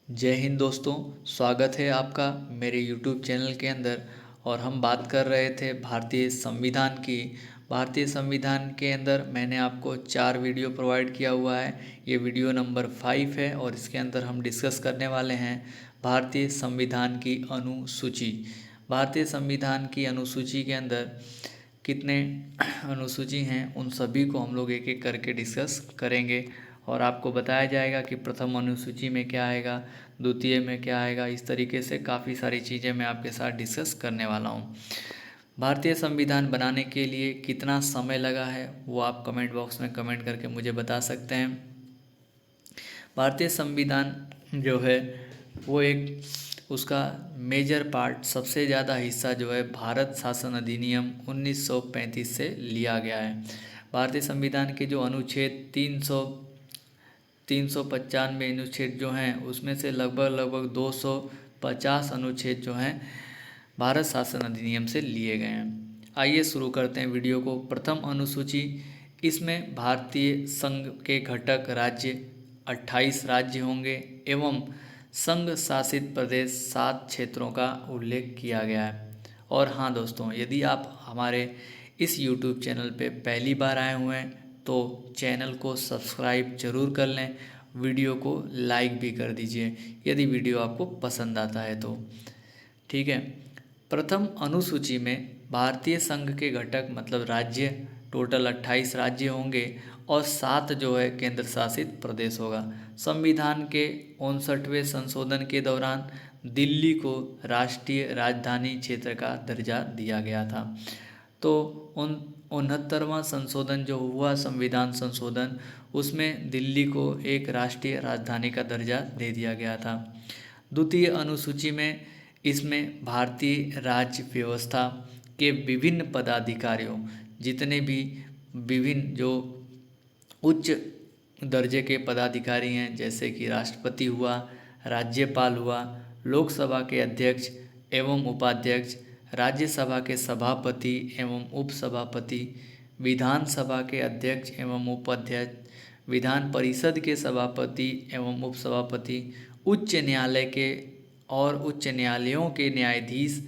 जय हिंद दोस्तों। स्वागत है आपका मेरे YouTube चैनल के अंदर। और हम बात कर रहे थे भारतीय संविधान की। भारतीय संविधान के अंदर मैंने आपको 4 वीडियो प्रोवाइड किया हुआ है। ये वीडियो नंबर 5 है और इसके अंदर हम डिस्कस करने वाले हैं भारतीय संविधान की अनुसूची। भारतीय संविधान की अनुसूची के अंदर कितने अनुसूची हैं उन सभी को हम लोग एक एक करके डिस्कस करेंगे और आपको बताया जाएगा कि प्रथम अनुसूची में क्या आएगा, द्वितीय में क्या आएगा। इस तरीके से काफ़ी सारी चीज़ें मैं आपके साथ डिस्कस करने वाला हूँ। भारतीय संविधान बनाने के लिए कितना समय लगा है वो आप कमेंट बॉक्स में कमेंट करके मुझे बता सकते हैं। भारतीय संविधान जो है वो एक उसका मेजर पार्ट, सबसे ज़्यादा हिस्सा जो है भारत शासन अधिनियम 1935 से लिया गया है। भारतीय संविधान के जो अनुच्छेद 395 अनुच्छेद जो हैं उसमें से लगभग 250 अनुच्छेद जो हैं भारत शासन अधिनियम से लिए गए हैं। आइए शुरू करते हैं वीडियो को। प्रथम अनुसूची, इसमें भारतीय संघ के घटक राज्य 28 राज्य होंगे एवं संघ शासित प्रदेश 7 क्षेत्रों का उल्लेख किया गया है। और हाँ दोस्तों, यदि आप हमारे इस YouTube चैनल पे पहली बार आए हुए हैं तो चैनल को सब्सक्राइब जरूर कर लें, वीडियो को लाइक भी कर दीजिए यदि वीडियो आपको पसंद आता है तो। ठीक है। प्रथम अनुसूची में भारतीय संघ के घटक मतलब राज्य टोटल 28 राज्य होंगे और 7 जो है केंद्र शासित प्रदेश होगा। संविधान के 59वें संशोधन के दौरान दिल्ली को राष्ट्रीय राजधानी क्षेत्र का दर्जा दिया गया था। तो 69वां संशोधन जो हुआ, संविधान संशोधन, उसमें दिल्ली को एक राष्ट्रीय राजधानी का दर्जा दे दिया गया था। द्वितीय अनुसूची में इसमें भारतीय राज्य व्यवस्था के विभिन्न पदाधिकारियों, जितने भी विभिन्न जो उच्च दर्जे के पदाधिकारी हैं, जैसे कि राष्ट्रपति हुआ, राज्यपाल हुआ, लोकसभा के अध्यक्ष एवं उपाध्यक्ष, राज्यसभा के सभापति एवं उपसभापति, विधानसभा के अध्यक्ष एवं उपाध्यक्ष, विधान परिषद के सभापति एवं उपसभापति, उच्च न्यायालय के और उच्च न्यायालयों के न्यायाधीश,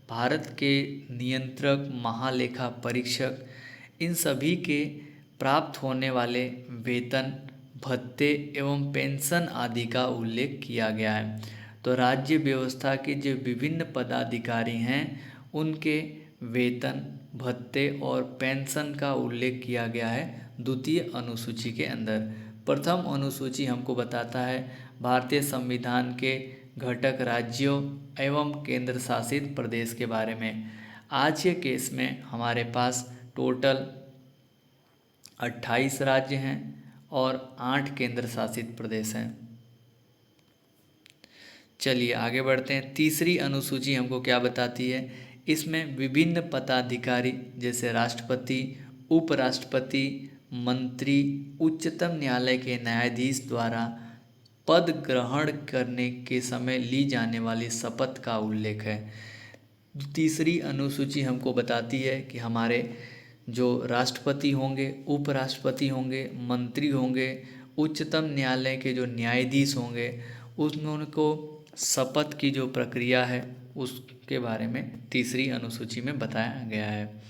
भारत के नियंत्रक, महालेखा परीक्षक, इन सभी के प्राप्त होने वाले वेतन, भत्ते एवं पेंशन आदि का उल्लेख किया गया है। तो राज्य व्यवस्था के जो विभिन्न पदाधिकारी हैं उनके वेतन, भत्ते और पेंशन का उल्लेख किया गया है द्वितीय अनुसूची के अंदर। प्रथम अनुसूची हमको बताता है भारतीय संविधान के घटक राज्यों एवं केंद्र शासित प्रदेश के बारे में। आज के केस में हमारे पास टोटल 28 राज्य हैं और 8 केंद्र शासित प्रदेश हैं। चलिए आगे बढ़ते हैं। तीसरी अनुसूची हमको क्या बताती है, इसमें विभिन्न पदाधिकारी जैसे राष्ट्रपति, उपराष्ट्रपति, मंत्री, उच्चतम न्यायालय के न्यायाधीश द्वारा पद ग्रहण करने के समय ली जाने वाली शपथ का उल्लेख है। तीसरी अनुसूची हमको बताती है कि हमारे जो राष्ट्रपति होंगे, उपराष्ट्रपति होंगे, मंत्री होंगे, उच्चतम न्यायालय के जो न्यायाधीश होंगे, उनको शपथ की जो प्रक्रिया है उसके बारे में तीसरी अनुसूची में बताया गया है।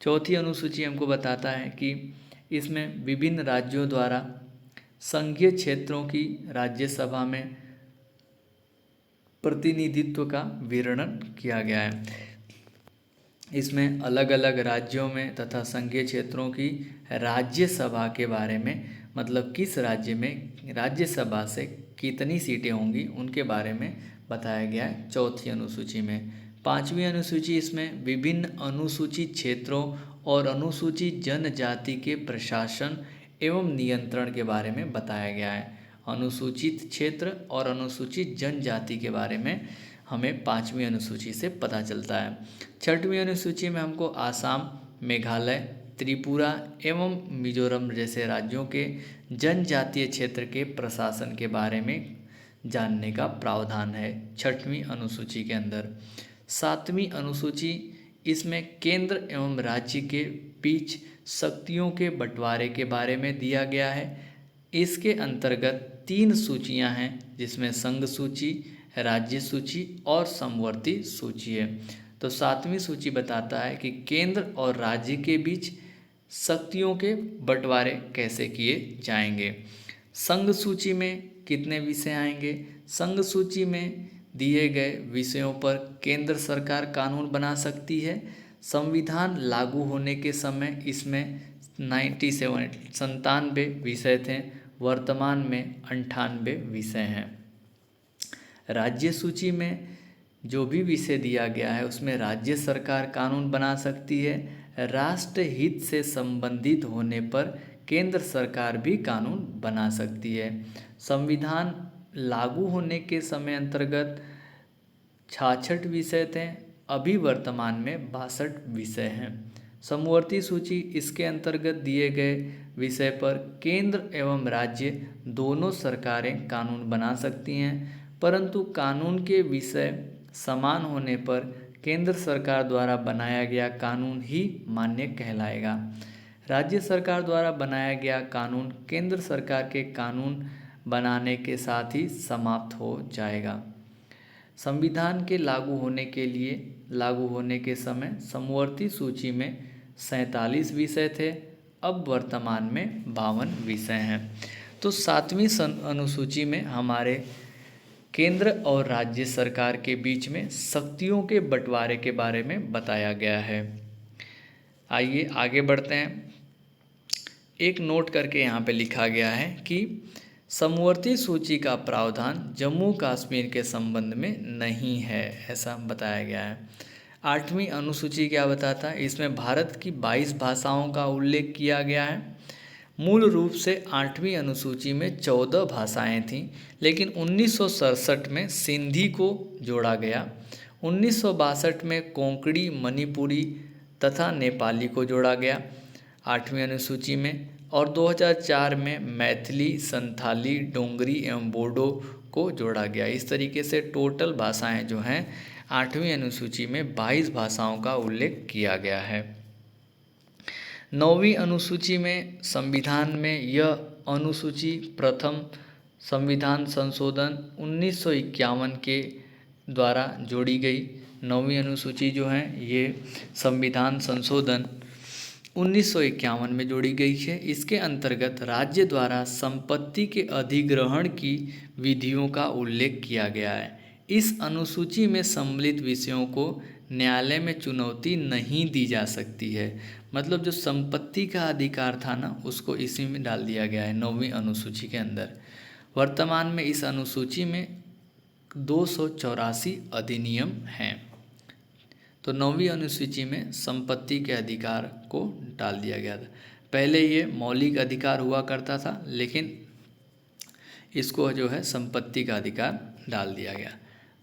चौथी अनुसूची हमको बताता है कि इसमें विभिन्न राज्यों द्वारा संघीय क्षेत्रों की राज्यसभा में प्रतिनिधित्व का विवरण किया गया है। इसमें अलग अलग राज्यों में तथा संघीय क्षेत्रों की राज्यसभा के बारे में, मतलब किस राज्य में राज्यसभा से कितनी सीटें होंगी उनके बारे में बताया गया है चौथी अनुसूची में। पांचवी अनुसूची, इसमें विभिन्न अनुसूचित क्षेत्रों और अनुसूचित जनजाति के प्रशासन एवं नियंत्रण के बारे में बताया गया है। अनुसूचित क्षेत्र और अनुसूचित जनजाति के बारे में हमें पांचवी अनुसूची से पता चलता है। छठवीं अनुसूची में हमको आसाम, मेघालय, त्रिपुरा एवं मिजोरम जैसे राज्यों के जनजातीय क्षेत्र के प्रशासन के बारे में जानने का प्रावधान है छठवीं अनुसूची के अंदर। सातवीं अनुसूची, इसमें केंद्र एवं राज्य के बीच शक्तियों के बंटवारे के बारे में दिया गया है। इसके अंतर्गत 3 सूचियां हैं, जिसमें संघ सूची, राज्य सूची और समवर्ती सूची है। तो 7वीं सूची बताता है कि केंद्र और राज्य के बीच शक्तियों के बंटवारे कैसे किए जाएंगे। संघ सूची में कितने विषय आएंगे? संघ सूची में दिए गए विषयों पर केंद्र सरकार कानून बना सकती है। संविधान लागू होने के समय इसमें 97 विषय थे, वर्तमान में 98 विषय हैं। राज्य सूची में जो भी विषय दिया गया है उसमें राज्य सरकार कानून बना सकती है। राष्ट्र हित से संबंधित होने पर केंद्र सरकार भी कानून बना सकती है। संविधान लागू होने के समय अंतर्गत 66 विषय थे, अभी वर्तमान में 62 विषय हैं। समवर्ती सूची, इसके अंतर्गत दिए गए विषय पर केंद्र एवं राज्य दोनों सरकारें कानून बना सकती हैं, परंतु कानून के विषय समान होने पर केंद्र सरकार द्वारा बनाया गया कानून ही मान्य कहलाएगा। राज्य सरकार द्वारा बनाया गया कानून केंद्र सरकार के कानून बनाने के साथ ही समाप्त हो जाएगा। संविधान के लागू होने के समय समवर्ती सूची में 47 विषय थे, अब वर्तमान में 52 विषय हैं। तो 7वीं अनुसूची में हमारे केंद्र और राज्य सरकार के बीच में शक्तियों के बंटवारे के बारे में बताया गया है। आइए आगे बढ़ते हैं। एक नोट करके यहाँ पे लिखा गया है कि समवर्ती सूची का प्रावधान जम्मू कश्मीर के संबंध में नहीं है, ऐसा बताया गया है। 8वीं अनुसूची क्या बताता है? इसमें भारत की 22 भाषाओं का उल्लेख किया गया है। मूल रूप से 8वीं अनुसूची में 14 भाषाएं थीं, लेकिन 1967 में सिंधी को जोड़ा गया। 1962 में कोंकणी, मणिपुरी तथा नेपाली को जोड़ा गया 8वीं अनुसूची में, और 2004 में मैथिली, संथाली, डोंगरी एवं बोडो को जोड़ा गया। इस तरीके से टोटल भाषाएं जो हैं 8वीं अनुसूची में 22 भाषाओं का उल्लेख किया गया है। 9वीं अनुसूची में संविधान में यह अनुसूची प्रथम संविधान संशोधन 1951 के द्वारा जोड़ी गई। 9वीं अनुसूची जो है ये संविधान संशोधन 1951 में जोड़ी गई है। इसके अंतर्गत राज्य द्वारा संपत्ति के अधिग्रहण की विधियों का उल्लेख किया गया है। इस अनुसूची में सम्मिलित विषयों को न्यायालय में चुनौती नहीं दी जा सकती है। मतलब जो संपत्ति का अधिकार था ना, उसको इसी में डाल दिया गया है 9वीं अनुसूची के अंदर। वर्तमान में इस अनुसूची में 284 अधिनियम हैं। तो 9वीं अनुसूची में संपत्ति के अधिकार को डाल दिया गया था। पहले ये मौलिक अधिकार हुआ करता था, लेकिन इसको जो है संपत्ति का अधिकार डाल दिया गया।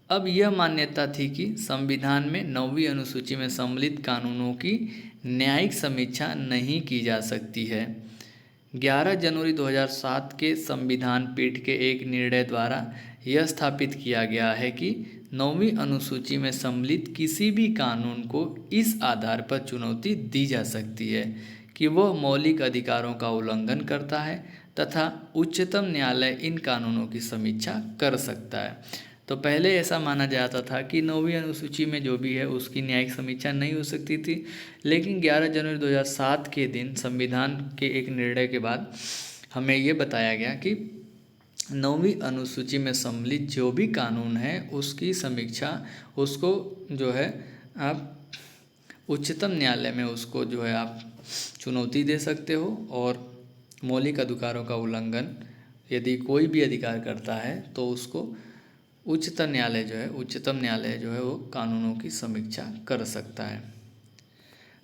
अब यह मान्यता थी कि संविधान में 9वीं अनुसूची में सम्मिलित कानूनों की न्यायिक समीक्षा नहीं की जा सकती है। 11 जनवरी 2007 के संविधान पीठ के एक निर्णय द्वारा यह स्थापित किया गया है कि 9वीं अनुसूची में सम्मिलित किसी भी कानून को इस आधार पर चुनौती दी जा सकती है कि वह मौलिक अधिकारों का उल्लंघन करता है तथा उच्चतम न्यायालय इन कानूनों की समीक्षा कर सकता है। तो पहले ऐसा माना जाता था कि 9वीं अनुसूची में जो भी है उसकी न्यायिक समीक्षा नहीं हो सकती थी, लेकिन 11 जनवरी 2007 के दिन संविधान के एक निर्णय के बाद हमें ये बताया गया कि 9वीं अनुसूची में सम्मिलित जो भी कानून है उसकी समीक्षा उसको जो है आप उच्चतम न्यायालय में उसको जो है आप चुनौती दे सकते हो, और मौलिक अधिकारों का उल्लंघन यदि कोई भी अधिकार करता है तो उसको उच्चतम न्यायालय जो है वो कानूनों की समीक्षा कर सकता है।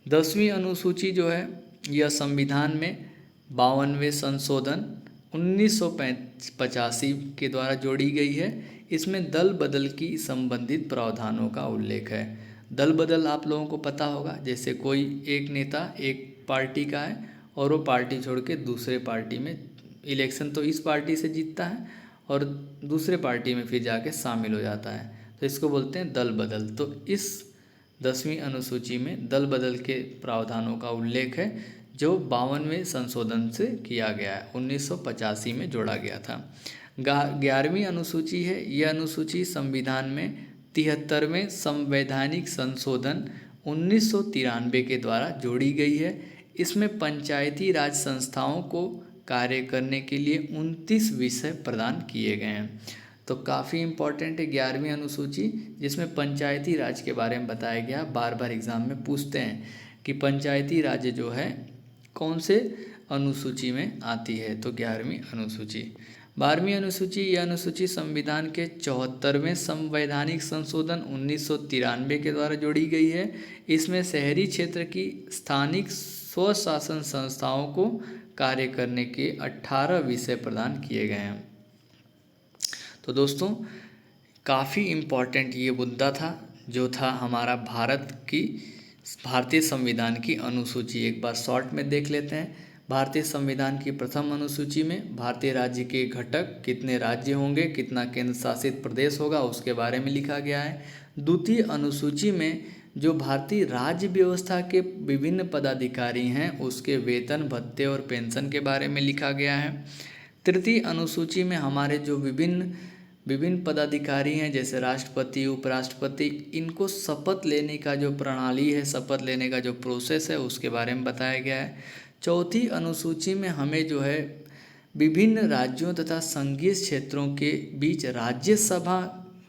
10वीं अनुसूची जो है यह संविधान में 52वें संशोधन 1985 के द्वारा जोड़ी गई है। इसमें दल बदल की संबंधित प्रावधानों का उल्लेख है। दल बदल आप लोगों को पता होगा, जैसे कोई एक नेता एक पार्टी का है और वो पार्टी छोड़ के दूसरे पार्टी में, इलेक्शन तो इस पार्टी से जीतता है और दूसरे पार्टी में फिर जाके शामिल हो जाता है, तो इसको बोलते हैं दल बदल। तो इस 10वीं अनुसूची में दल बदल के प्रावधानों का उल्लेख है, जो 52वें संशोधन से किया गया है, 1985 में जोड़ा गया था। 11वीं अनुसूची है। यह अनुसूची संविधान में 73वें संवैधानिक संशोधन 1993 के द्वारा जोड़ी गई है। इसमें पंचायती राज संस्थाओं को कार्य करने के लिए 29 विषय प्रदान किए गए हैं। तो काफ़ी इम्पॉर्टेंट है 11वीं अनुसूची, जिसमें पंचायती राज के बारे में बताया गया। बार बार एग्जाम में पूछते हैं कि पंचायती राज जो है कौन से अनुसूची में आती है, तो 11वीं अनुसूची। 12वीं अनुसूची, यह अनुसूची संविधान के 74वें संवैधानिक संशोधन 1993 के द्वारा जोड़ी गई है। इसमें शहरी क्षेत्र की स्थानिक स्वशासन संस्थाओं को कार्य करने के 18 विषय प्रदान किए गए हैं। तो दोस्तों काफ़ी इम्पॉर्टेंट ये मुद्दा था, जो था हमारा भारतीय संविधान की अनुसूची। एक बार शॉर्ट में देख लेते हैं। भारतीय संविधान की प्रथम अनुसूची में भारतीय राज्य के घटक, कितने राज्य होंगे, कितना केंद्र शासित प्रदेश होगा, उसके बारे में लिखा गया है। द्वितीय अनुसूची में जो भारतीय राज्य व्यवस्था के विभिन्न पदाधिकारी हैं उसके वेतन, भत्ते और पेंशन के बारे में लिखा गया है। तृतीय अनुसूची में हमारे जो विभिन्न पदाधिकारी हैं, जैसे राष्ट्रपति, उपराष्ट्रपति, इनको शपथ लेने का जो प्रणाली है, शपथ लेने का जो प्रोसेस है, उसके बारे में बताया गया है। चौथी अनुसूची में हमें जो है विभिन्न राज्यों तथा संघीय क्षेत्रों के बीच राज्यसभा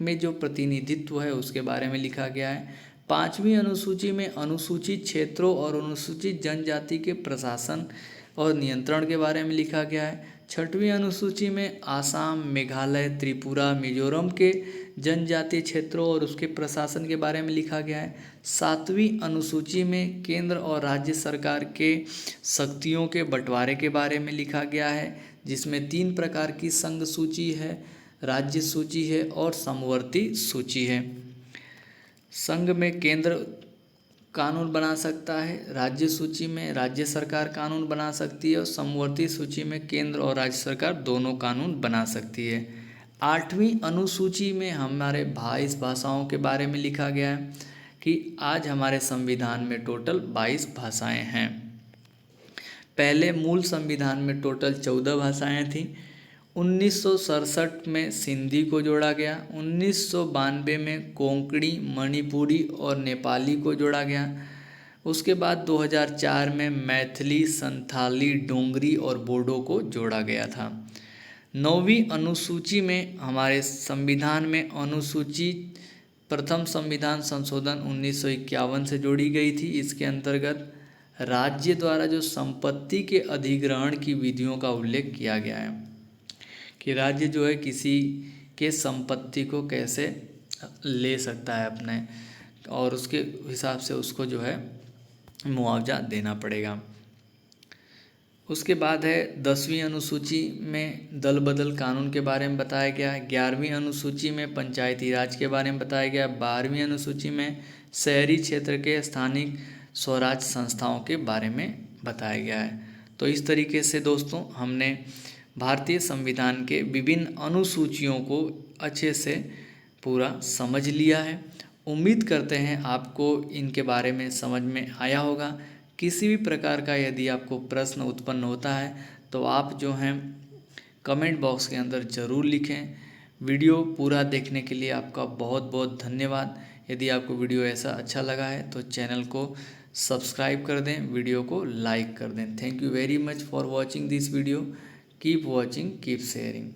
में जो प्रतिनिधित्व है उसके बारे में लिखा गया है। पाँचवीं अनुसूची में अनुसूचित क्षेत्रों और अनुसूचित जनजाति के प्रशासन और नियंत्रण के बारे में लिखा गया है। छठवीं अनुसूची में आसाम, मेघालय, त्रिपुरा, मिजोरम के जनजातीय क्षेत्रों और उसके प्रशासन के बारे में लिखा गया है। सातवीं अनुसूची में केंद्र और राज्य सरकार के शक्तियों के बंटवारे के बारे में लिखा गया है, जिसमें 3 प्रकार की संघ सूची है, राज्य सूची है और समवर्ती सूची है। संघ में केंद्र कानून बना सकता है, राज्य सूची में राज्य सरकार कानून बना सकती है और समवर्ती सूची में केंद्र और राज्य सरकार दोनों कानून बना सकती है। 8वीं अनुसूची में हमारे 22 भाषाओं के बारे में लिखा गया है कि आज हमारे संविधान में टोटल 22 भाषाएं हैं। पहले मूल संविधान में टोटल 14 भाषाएं थीं। 1967 में सिंधी को जोड़ा गया। 1992 में कोंकणी, मणिपुरी और नेपाली को जोड़ा गया। उसके बाद 2004 में मैथिली, संथाली, डोंगरी और बोडो को जोड़ा गया था। 9वीं अनुसूची में हमारे संविधान में अनुसूची प्रथम संविधान संशोधन 1951 से जोड़ी गई थी। इसके अंतर्गत राज्य द्वारा जो संपत्ति के अधिग्रहण की विधियों का उल्लेख किया गया है कि राज्य जो है किसी के संपत्ति को कैसे ले सकता है अपने, और उसके हिसाब से उसको जो है मुआवजा देना पड़ेगा। उसके बाद है 10वीं अनुसूची में दल बदल कानून के बारे में बताया गया है। 11वीं अनुसूची में पंचायती राज के बारे में बताया गया। 12वीं अनुसूची में शहरी क्षेत्र के स्थानिक स्वराज संस्थाओं के बारे में बताया गया है। तो इस तरीके से दोस्तों हमने भारतीय संविधान के विभिन्न अनुसूचियों को अच्छे से पूरा समझ लिया है। उम्मीद करते हैं आपको इनके बारे में समझ में आया होगा। किसी भी प्रकार का यदि आपको प्रश्न उत्पन्न होता है तो आप जो हैं कमेंट बॉक्स के अंदर ज़रूर लिखें। वीडियो पूरा देखने के लिए आपका बहुत बहुत धन्यवाद। यदि आपको वीडियो ऐसा अच्छा लगा है तो चैनल को सब्सक्राइब कर दें, वीडियो को लाइक कर दें। Thank you very much for watching this video. Keep watching, keep sharing.